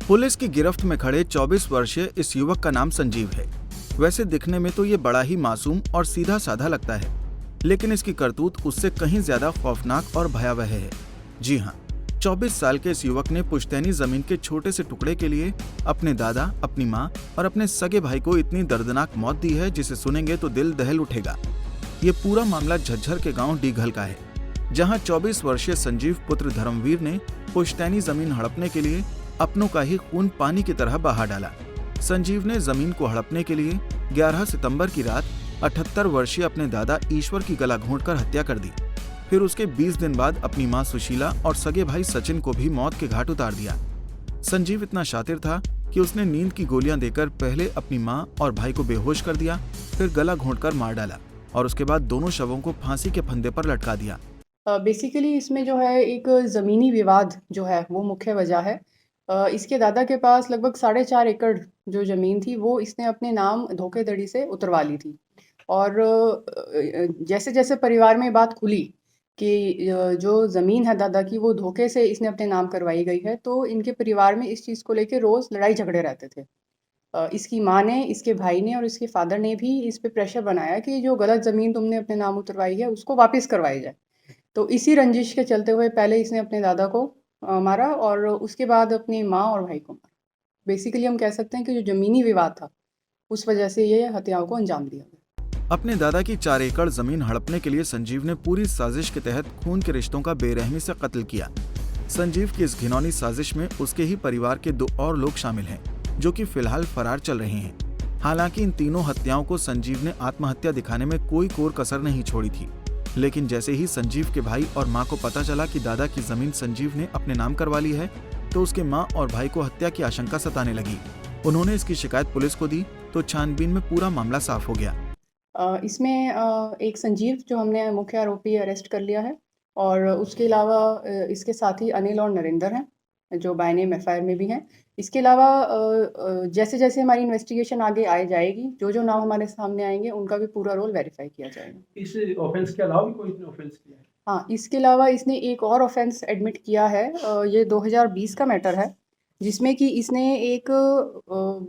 Police की गिरफ्त में खड़े 24 वर्षीय इस युवक का नाम संजीव है। वैसे दिखने में तो ये बड़ा ही मासूम और सीधा साधा लगता है, लेकिन इसकी करतूत उससे कहीं ज्यादा खौफनाक और भयावह है। जी हाँ, 24 साल के इस युवक ने पुश्तैनी जमीन के छोटे से टुकड़े के लिए अपने दादा, अपनी माँ और अपने सगे भाई को इतनी दर्दनाक मौत दी है जिसे सुनेंगे तो दिल दहल उठेगा। ये पूरा मामला झज्जर के गांव डीघल का है, जहां 24 वर्षीय संजीव पुत्र धर्मवीर ने पुश्तैनी जमीन हड़पने के लिए अपनों का ही खून पानी की तरह बहा डाला। संजीव ने जमीन को हड़पने के लिए 11 सितंबर की रात 78 वर्षीय अपने दादा ईश्वर की गला घोंटकर हत्या कर दी। फिर उसके 20 दिन बाद अपनी मां सुशीला और सगे भाई सचिन को भी मौत के घाट उतार दिया। संजीव इतना शातिर था कि उसने नींद की गोलियां देकर पहले अपनी मां और भाई को बेहोश कर दिया, फिर गला घोंटकर मार डाला और उसके बाद दोनों शवों को फांसी के फंदे पर लटका दिया। बेसिकली इसमें जो है एक ज़मीनी विवाद जो है वो मुख्य वजह है। इसके दादा के पास लगभग 4.5 एकड़ जो ज़मीन थी वो इसने अपने नाम धोखेधड़ी से उतरवा ली थी। और जैसे जैसे परिवार में बात खुली कि जो ज़मीन है दादा की वो धोखे से इसने अपने नाम करवाई गई है, तो इनके परिवार में इस चीज़ को लेके रोज़ लड़ाई झगड़े रहते थे। इसकी माँ ने, इसके भाई ने और इसके फादर ने भी इस पे प्रेशर बनाया कि जो गलत ज़मीन तुमने अपने नाम उतरवाई है उसको वापस करवाई जाए। तो इसी रंजिश के चलते हुए पहले इसने अपने दादा को मारा और उसके बाद अपनी माँ और भाई को मारा। बेसिकली हम कह सकते हैं कि जो ज़मीनी विवाद था उस वजह से ये हत्याओं को अंजाम दिया गया। अपने दादा की 4 एकड़ जमीन हड़पने के लिए संजीव ने पूरी साजिश के तहत खून के रिश्तों का बेरहमी से कत्ल किया। संजीव की इस घिनौनी साजिश में उसके ही परिवार के 2 और लोग शामिल हैं, जो कि फिलहाल फरार चल रहे हैं। हालांकि इन तीनों हत्याओं को संजीव ने आत्महत्या दिखाने में कोई कोर कसर नहीं छोड़ी थी, लेकिन जैसे ही संजीव के भाई और मां को पता चला कि दादा की जमीन संजीव ने अपने नाम करवा ली है, तो उसके मां और भाई को हत्या की आशंका सताने लगी। उन्होंने इसकी शिकायत पुलिस को दी तो छानबीन में पूरा मामला साफ हो गया। इसमें एक संजीव जो हमने मुख्य आरोपी अरेस्ट कर लिया है और उसके अलावा इसके साथी अनिल और नरेंद्र हैं जो बाय नेम एफआईआर में भी हैं। इसके अलावा जैसे जैसे हमारी इन्वेस्टिगेशन आगे आए जाएगी, जो जो नाम हमारे सामने आएंगे उनका भी पूरा रोल वेरीफाई किया जाएगा। इस ऑफेंस के अलावा भी कोई इसने ऑफेंस किया है? हाँ, इसके अलावा इसने एक और ऑफेंस एडमिट किया है। ये 2020 का मैटर है, जिसमें कि इसने एक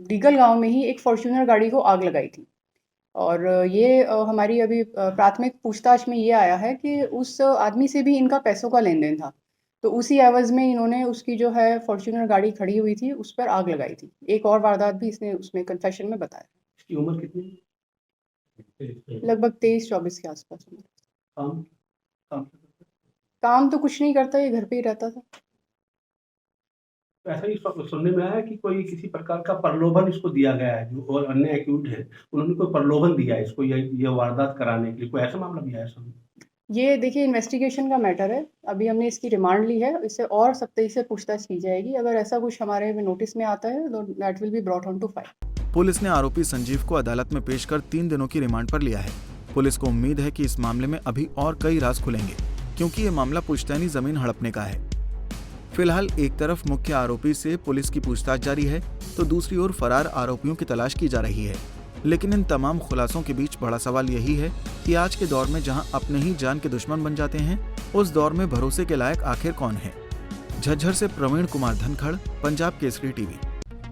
डीगल गांव में ही एक फॉर्च्यूनर गाड़ी को आग लगाई थी। और ये हमारी अभी प्राथमिक पूछताछ में ये आया है कि उस आदमी से भी इनका पैसों का लेन देन था, तो उसी एवज में इन्होंने उसकी जो है फॉर्च्यूनर गाड़ी खड़ी हुई थी उस पर आग लगाई थी। एक और वारदात भी इसने उसमें कन्फेशन में बताया। इसकी उम्र कितनी? लगभग 23-24 के आसपास उम्र। काम काम काम तो कुछ नहीं करता, ये घर पे ही रहता था। ऐसा ही सुनने में आया कि कोई किसी प्रकार का प्रलोभन इसको दिया गया है, जो और अन्य एक्यूज है उन्होंने कोई प्रलोभन दिया है इसको ये वारदात कराने के लिए, कोई ऐसा मामला भी आया सामने? ये देखिए इन्वेस्टिगेशन का मैटर है, अभी हमने इसकी रिमांड ली है, इससे और सख्ती से पूछताछ की जाएगी। अगर ऐसा कुछ हमारे नोटिस में आता है तो that will be brought on to file. Police ने आरोपी संजीव को अदालत में पेश कर 3 दिनों की रिमांड पर लिया है। पुलिस को उम्मीद है कि इस मामले में अभी और कई राज खुलेंगे, क्योंकि ये मामला पुश्तैनी जमीन हड़पने का है। फिलहाल एक तरफ मुख्य आरोपी से पुलिस की पूछताछ जारी है, तो दूसरी ओर फरार आरोपियों की तलाश की जा रही है। लेकिन इन तमाम खुलासों के बीच बड़ा सवाल यही है कि आज के दौर में जहां अपने ही जान के दुश्मन बन जाते हैं, उस दौर में भरोसे के लायक आखिर कौन है। झज्जर से प्रवीण कुमार धनखड़, पंजाब केसरी टीवी।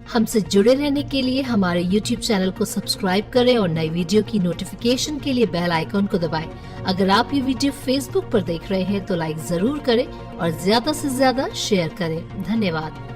हमसे जुड़े रहने के लिए हमारे YouTube चैनल को सब्सक्राइब करें और नई वीडियो की नोटिफिकेशन के लिए बेल आइकॉन को दबाएं। अगर आप ये वीडियो Facebook पर देख रहे हैं तो लाइक जरूर करें और ज्यादा से ज्यादा शेयर करें। धन्यवाद।